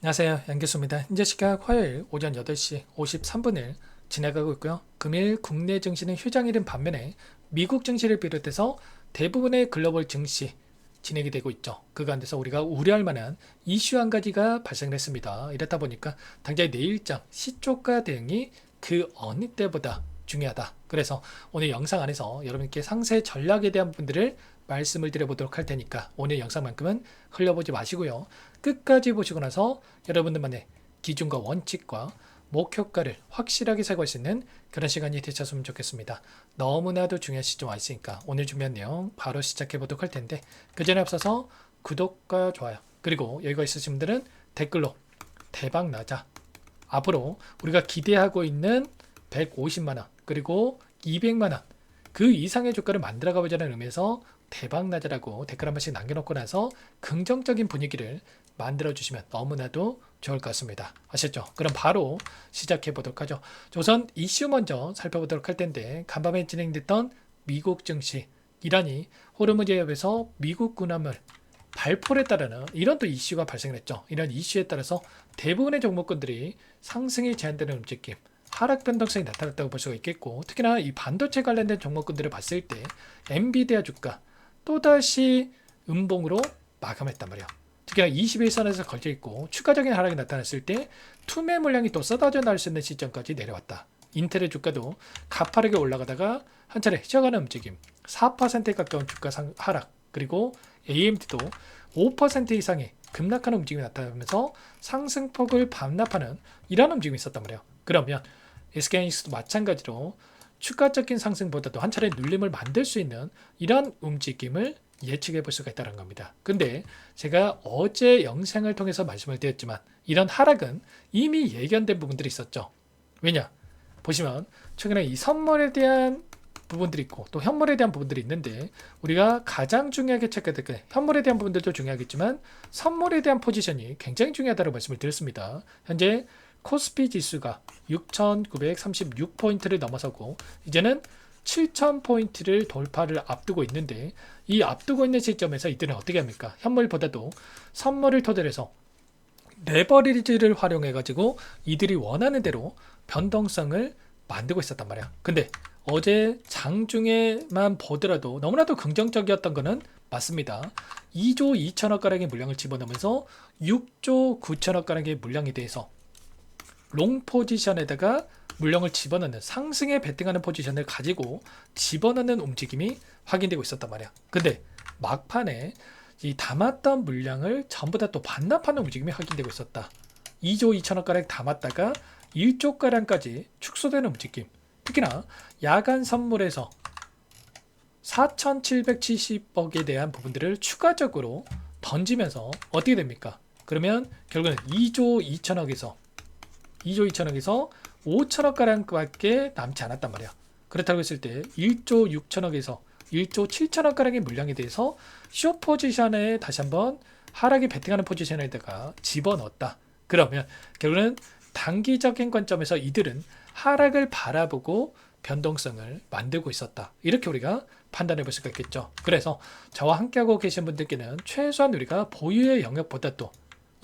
안녕하세요. 양교수입니다. 현재 시각 화요일 오전 8시 53분을 지나가고 있고요. 금일 국내 증시는 휴장일인 반면에 미국 증시를 비롯해서 대부분의 글로벌 증시 진행이 되고 있죠. 그 가운데서 우리가 우려할 만한 이슈 한 가지가 발생했습니다. 이렇다 보니까 당장 내일장 시초가 대응이 그 어느 때보다 중요하다. 그래서 오늘 영상 안에서 여러분께 상세 전략에 대한 부분들을 말씀을 드려보도록 할 테니까 오늘 영상만큼은 흘려보지 마시고요. 끝까지 보시고 나서 여러분들만의 기준과 원칙과 목표가를 확실하게 세울 수 있는 그런 시간이 되셨으면 좋겠습니다. 너무나도 중요한 시점 와 있으니까 오늘 준비한 내용 바로 시작해 보도록 할 텐데 그 전에 앞서서 구독과 좋아요 그리고 여기가 있으신 분들은 댓글로 대박 나자, 앞으로 우리가 기대하고 있는 150만원 그리고 200만원 그 이상의 주가를 만들어 가보자는 의미에서 대박 나자라고 댓글 한 번씩 남겨놓고 나서 긍정적인 분위기를 만들어 주시면 너무나도 좋을 것 같습니다. 아셨죠? 그럼 바로 시작해 보도록 하죠. 우선 이슈 먼저 살펴보도록 할 텐데 간밤에 진행됐던 미국 증시, 이란이 호르무즈 해협에서 미국 군함을 발포에 따르는 이런 또 이슈가 발생했죠. 이런 이슈에 따라서 대부분의 종목군들이 상승이 제한되는 움직임, 하락 변동성이 나타났다고 볼 수가 있겠고, 특히나 이 반도체 관련된 종목군들을 봤을 때 엔비디아 주가 또다시 음봉으로 마감했단 말이야. 특히나 21선에서 걸쳐 있고 추가적인 하락이 나타났을 때 투매 물량이 또 쏟아져 나올 수 있는 시점까지 내려왔다. 인텔의 주가도 가파르게 올라가다가 한 차례 쉬어가는 움직임, 4%에 가까운 주가 하락, 그리고 AMD도 5% 이상의 급락하는 움직임이 나타나면서 상승폭을 반납하는 이런 움직임이 있었단 말이에요. 그러면 SK하이닉스도 마찬가지로 추가적인 상승보다도 한 차례 눌림을 만들 수 있는 이런 움직임을 예측해 볼 수가 있다는 겁니다. 근데 제가 어제 영상을 통해서 말씀을 드렸지만 이런 하락은 이미 예견된 부분들이 있었죠. 왜냐? 보시면 최근에 이 선물에 대한 부분들이 있고 또 현물에 대한 부분들이 있는데 우리가 가장 중요하게 체크해야 될 게 현물에 대한 부분들도 중요하겠지만 선물에 대한 포지션이 굉장히 중요하다고 말씀을 드렸습니다. 현재 코스피 지수가 6,936포인트를 넘어서고 이제는 7,000포인트를 돌파를 앞두고 있는데 이 앞두고 있는 시점에서 이들은 어떻게 합니까? 현물보다도 선물을 토대로 해서 레버리지를 활용해 가지고 이들이 원하는 대로 변동성을 만들고 있었단 말이야. 근데 어제 장중에만 보더라도 너무나도 긍정적이었던 거는 맞습니다. 2조 2천억 가량의 물량을 집어넣으면서 6조 9천억 가량의 물량에 대해서 롱 포지션에다가 물량을 집어넣는 상승에 베팅하는 포지션을 가지고 집어넣는 움직임이 확인되고 있었단 말이야. 근데 막판에 이 담았던 물량을 전부 다 또 반납하는 움직임이 확인되고 있었다. 2조 2천억 가량 담았다가 1조 가량까지 축소되는 움직임. 특히나 야간 선물에서 4,770억에 대한 부분들을 추가적으로 던지면서 어떻게 됩니까? 그러면 결국은 2조 2천억에서 5천억 가량밖에 남지 않았단 말이야. 그렇다고 했을 때 1조 6천억에서 1조 7천억 가량의 물량에 대해서 쇼 포지션에 다시 한번 하락이 베팅하는 포지션에다가 집어넣었다. 그러면 결국은 단기적인 관점에서 이들은 하락을 바라보고 변동성을 만들고 있었다. 이렇게 우리가 판단해 볼 수가 있겠죠. 그래서 저와 함께하고 계신 분들께는 최소한 우리가 보유의 영역보다도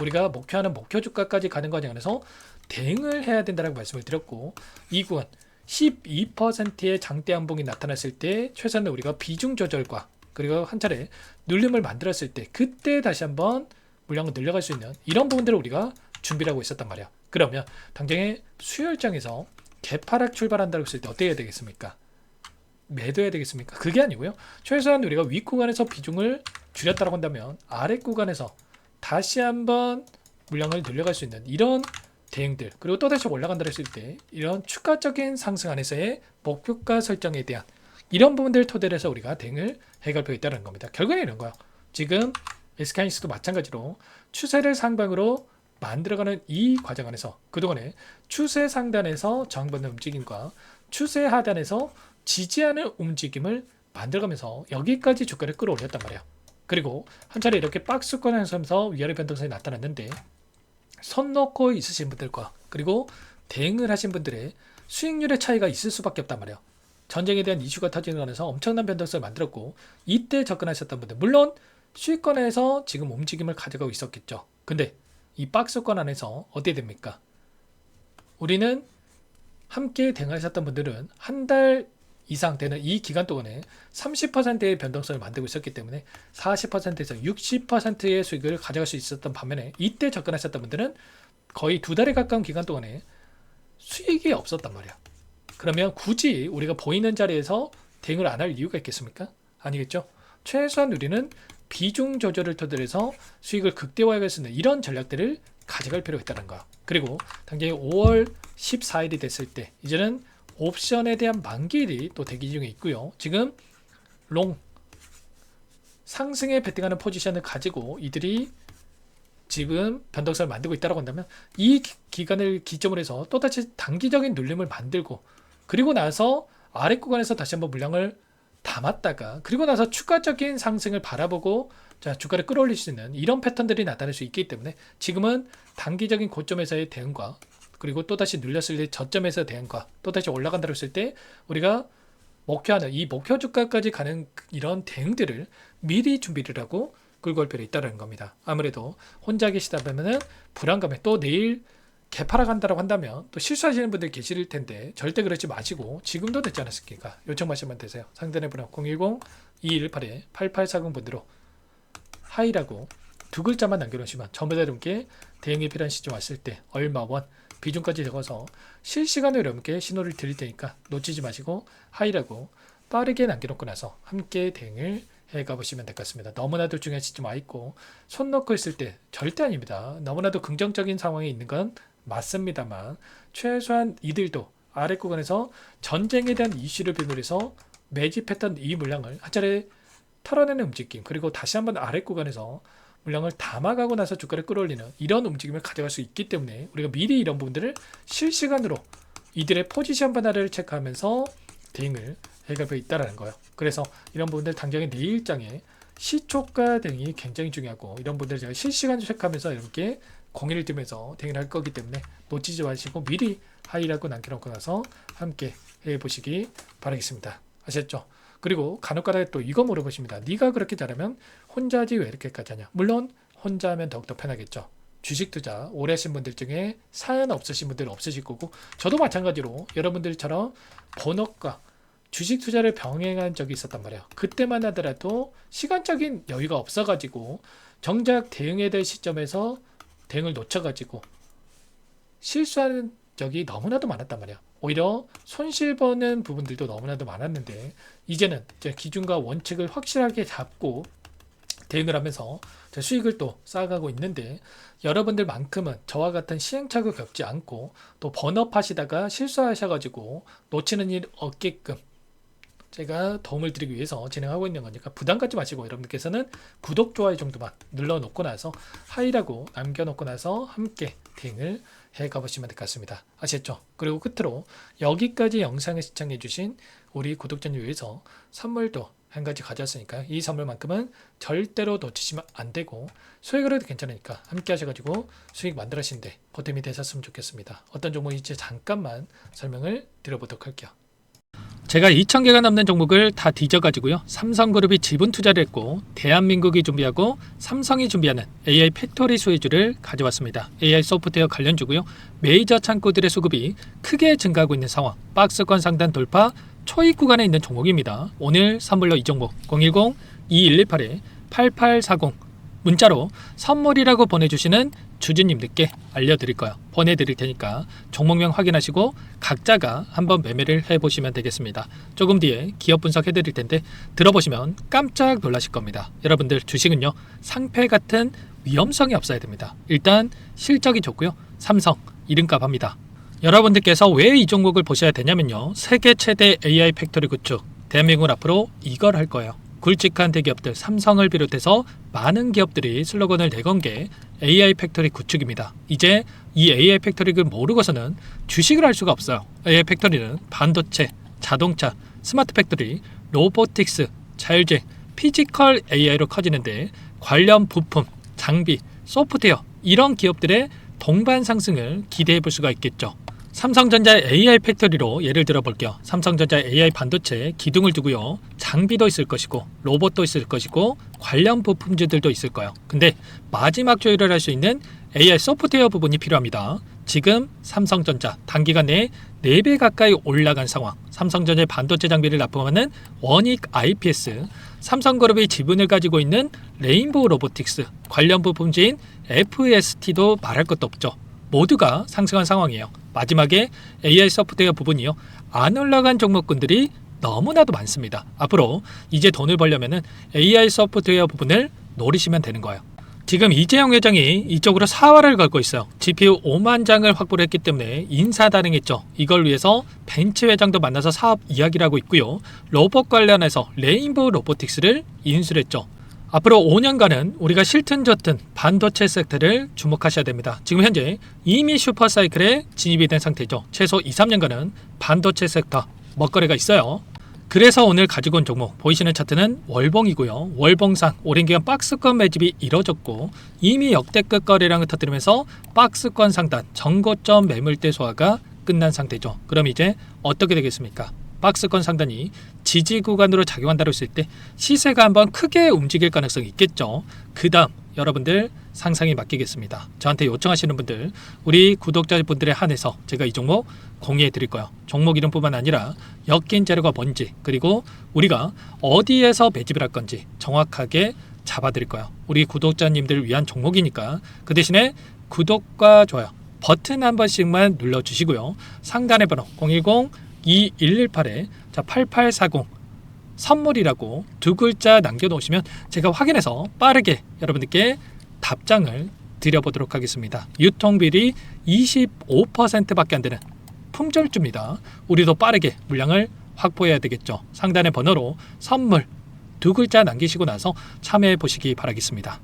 우리가 목표하는 목표 주가까지 가는 과정에서 대응을 해야 된다고 말씀을 드렸고 이 구간 12%의 장대 양봉이 나타났을 때 최소한 우리가 비중 조절과 그리고 한 차례 눌림을 만들었을 때 그때 다시 한번 물량을 늘려갈 수 있는 이런 부분들을 우리가 준비를 하고 있었단 말이야. 그러면 당장의 수요일장에서 개파락 출발한다고 했을 때 어떻게 해야 되겠습니까? 매도해야 되겠습니까? 그게 아니고요. 최소한 우리가 윗 구간에서 비중을 줄였다고 한다면 아래 구간에서 다시 한번 물량을 늘려갈 수 있는 이런 대응들, 그리고 또다시 올라간다 했을 때 이런 추가적인 상승 안에서의 목표가 설정에 대한 이런 부분들을 토대로 해서 우리가 대응을 해갈 필요가 있다는 겁니다. 결국은 이런 거예요. 지금 SK하이닉스도 마찬가지로 추세를 상방으로 만들어가는 이 과정 안에서 그동안에 추세 상단에서 저항받는 움직임과 추세 하단에서 지지하는 움직임을 만들어가면서 여기까지 주가를 끌어올렸단 말이에요. 그리고 한 차례 이렇게 박스권을 하면서 위아래 변동성이 나타났는데 손 놓고 있으신 분들과 그리고 대응을 하신 분들의 수익률의 차이가 있을 수밖에 없단 말이에요. 전쟁에 대한 이슈가 터지는 안에서 엄청난 변동성을 만들었고 이때 접근하셨던 분들 물론 수익권에서 지금 움직임을 가져가고 있었겠죠. 근데 이 박스권 안에서 어떻게 됩니까? 우리는 함께 대응하셨던 분들은 한 달 이상 되는 이 기간 동안에 30%의 변동성을 만들고 있었기 때문에 40%에서 60%의 수익을 가져갈 수 있었던 반면에 이때 접근하셨던 분들은 거의 2달에 가까운 기간 동안에 수익이 없었단 말이야. 그러면 굳이 우리가 보이는 자리에서 대응을 안 할 이유가 있겠습니까? 아니겠죠? 최소한 우리는 비중 조절을 토대로 수익을 극대화할 수 있는 이런 전략들을 가져갈 필요가 있다는 거. 그리고 당장에 5월 14일이 됐을 때 이제는 옵션에 대한 만기일이 또 대기 중에 있고요. 지금 롱 상승에 베팅하는 포지션을 가지고 이들이 지금 변동성을 만들고 있다고 한다면 이 기간을 기점으로 해서 또다시 단기적인 눌림을 만들고 그리고 나서 아래 구간에서 다시 한번 물량을 담았다가 그리고 나서 추가적인 상승을 바라보고 자 주가를 끌어올릴 수 있는 이런 패턴들이 나타날 수 있기 때문에 지금은 단기적인 고점에서의 대응과 그리고 또다시 눌렸을 때 저점에서 대응과 또다시 올라간다고 했을 때 우리가 목표하는 이 목표 주가까지 가는 이런 대응들을 미리 준비를 하고 끌고 올 필요가 있다는 겁니다. 아무래도 혼자 계시다 보면은 불안감에 또 내일 개파라 간다고 한다면 또 실수하시는 분들 계실 텐데 절대 그러지 마시고 지금도 됐지 않았습니까? 요청하시면 되세요. 상단의 번호 010-2118-8840 번호로 하이라고 두 글자만 남겨놓으시면 전부 다 여러분께 대응이 필요한 시점 왔을 때 얼마 원 비중까지 적어서 실시간으로 여러분께 신호를 드릴 테니까 놓치지 마시고 하이라고 빠르게 남겨놓고 나서 함께 대응을 해가 보시면 될 것 같습니다. 너무나도 중요한 시점 와 있고 손 놓고 있을 때 절대 아닙니다. 너무나도 긍정적인 상황에 있는 건 맞습니다만 최소한 이들도 아래 구간에서 전쟁에 대한 이슈를 비롯해서 매집했던 이 물량을 한 차례 털어내는 움직임 그리고 다시 한번 아래 구간에서 물량을 담아가고 나서 주가를 끌어올리는 이런 움직임을 가져갈 수 있기 때문에 우리가 미리 이런 부분들을 실시간으로 이들의 포지션 변화를 체크하면서 대응을 해갈 수 있다는 거예요. 그래서 이런 부분들 당장의 내일장에 시초가 대응이 굉장히 중요하고 이런 부분들 제가 실시간 체크하면서 여러분께 공유를 드리면서 대응을 할 거기 때문에 놓치지 마시고 미리 하이라고 남겨놓고 나서 함께 해보시기 바라겠습니다. 아셨죠? 그리고 간혹가다 또 이거 물어보십니다. 네가 그렇게 잘하면 혼자 하지 왜 이렇게까지 하냐? 물론 혼자 하면 더욱더 편하겠죠. 주식 투자 오래 하신 분들 중에 사연 없으신 분들 없으실 거고 저도 마찬가지로 여러분들처럼 본업과 주식 투자를 병행한 적이 있었단 말이에요. 그때만 하더라도 시간적인 여유가 없어가지고 정작 대응해야 될 시점에서 대응을 놓쳐가지고 실수하는 적이 너무나도 많았단 말이야. 오히려 손실 보는 부분들도 너무나도 많았는데 이제는 이제 기준과 원칙을 확실하게 잡고 대응을 하면서 수익을 또 쌓아가고 있는데 여러분들만큼은 저와 같은 시행착오를 겪지 않고 또 번업 하시다가 실수하셔가지고 놓치는 일 없게끔 제가 도움을 드리기 위해서 진행하고 있는 거니까 부담 갖지 마시고 여러분들께서는 구독, 좋아요 정도만 눌러놓고 나서 하이라고 남겨놓고 나서 함께 대응을 해가보시면 될 것 같습니다. 아시겠죠? 그리고 끝으로 여기까지 영상을 시청해주신 우리 구독자님 위해서 선물도 한 가지 가져왔으니까 이 선물만큼은 절대로 놓치시면 안 되고 수익을 해도 괜찮으니까 함께 하셔가지고 수익 만들어시는데 보탬이 되셨으면 좋겠습니다. 어떤 종목인지 잠깐만 설명을 드려보도록 할게요. 제가 2,000개가 넘는 종목을 다 뒤져가지고요. 삼성그룹이 지분 투자를 했고 대한민국이 준비하고 삼성이 준비하는 AI 팩토리 수혜주를 가져왔습니다. AI 소프트웨어 관련주고요. 메이저 창고들의 수급이 크게 증가하고 있는 상황. 박스권 상단 돌파 초입 구간에 있는 종목입니다. 오늘 선물로 이 종목 010-2118-8840 문자로 선물이라고 보내주시는 주주님들께 알려드릴 거예요. 보내드릴 테니까 종목명 확인하시고 각자가 한번 매매를 해보시면 되겠습니다. 조금 뒤에 기업 분석해드릴 텐데 들어보시면 깜짝 놀라실 겁니다. 여러분들 주식은요 상패 같은 위험성이 없어야 됩니다. 일단 실적이 좋고요. 삼성 이름값 합니다. 여러분들께서 왜 이 종목을 보셔야 되냐면요. 세계 최대 AI 팩토리 구축 대한민국은 앞으로 이걸 할 거예요. 굵직한 대기업들 삼성을 비롯해서 많은 기업들이 슬로건을 내건 게 AI 팩토리 구축입니다. 이제 이 AI 팩토리를 모르고서는 주식을 할 수가 없어요. AI 팩토리는 반도체, 자동차, 스마트 팩토리, 로보틱스, 자율주행, 피지컬 AI로 커지는데 관련 부품, 장비, 소프트웨어 이런 기업들의 동반 상승을 기대해 볼 수가 있겠죠. 삼성전자 AI 팩토리로 예를 들어 볼게요. 삼성전자 AI 반도체 기둥을 두고요. 장비도 있을 것이고 로봇도 있을 것이고 관련 부품들도 있을 거예요. 근데 마지막 조율을 할 수 있는 AI 소프트웨어 부분이 필요합니다. 지금 삼성전자 단기간 내에 4배 가까이 올라간 상황. 삼성전자의 반도체 장비를 납품하는 원익 IPS, 삼성그룹이 지분을 가지고 있는 레인보우 로보틱스, 관련 부품주인 FST도 말할 것도 없죠. 모두가 상승한 상황이에요. 마지막에 AI 소프트웨어 부분이요. 안 올라간 종목군들이 너무나도 많습니다. 앞으로 이제 돈을 벌려면 AI 소프트웨어 부분을 노리시면 되는 거예요. 지금 이재용 회장이 이쪽으로 사활을 걸고 있어요. GPU 5만 장을 확보를 했기 때문에 인사단행했죠. 이걸 위해서 벤츠 회장도 만나서 사업 이야기를 하고 있고요. 로봇 관련해서 레인보우 로보틱스를 인수를 했죠. 앞으로 5년간은 우리가 싫든 좋든 반도체 섹터를 주목하셔야 됩니다. 지금 현재 이미 슈퍼사이클에 진입이 된 상태죠. 최소 2, 3년간은 반도체 섹터 먹거리가 있어요. 그래서 오늘 가지고 온 종목 보이시는 차트는 월봉이고요. 월봉상 오랜 기간 박스권 매집이 이뤄졌고 이미 역대급 거래량을 터뜨리면서 박스권 상단 전고점 매물대 소화가 끝난 상태죠. 그럼 이제 어떻게 되겠습니까? 박스권 상단이 지지 구간으로 작용한다고 했을 때 시세가 한번 크게 움직일 가능성이 있겠죠. 그 다음 여러분들 상상에 맡기겠습니다. 저한테 요청하시는 분들, 우리 구독자분들에 한해서 제가 이 종목 공유해 드릴 거예요. 종목 이름뿐만 아니라 엮인 재료가 뭔지, 그리고 우리가 어디에서 매집을 할 건지 정확하게 잡아 드릴 거예요. 우리 구독자님들 위한 종목이니까 그 대신에 구독과 좋아요 버튼 한 번씩만 눌러주시고요. 상단의 번호 010-2118에 8840 선물이라고 2글자 남겨놓으시면 제가 확인해서 빠르게 여러분들께 답장을 드려보도록 하겠습니다. 유통비리 25%밖에 안 되는 품절주입니다. 우리도 빠르게 물량을 확보해야 되겠죠. 상단의 번호로 선물 2글자 남기시고 나서 참여해 보시기 바라겠습니다.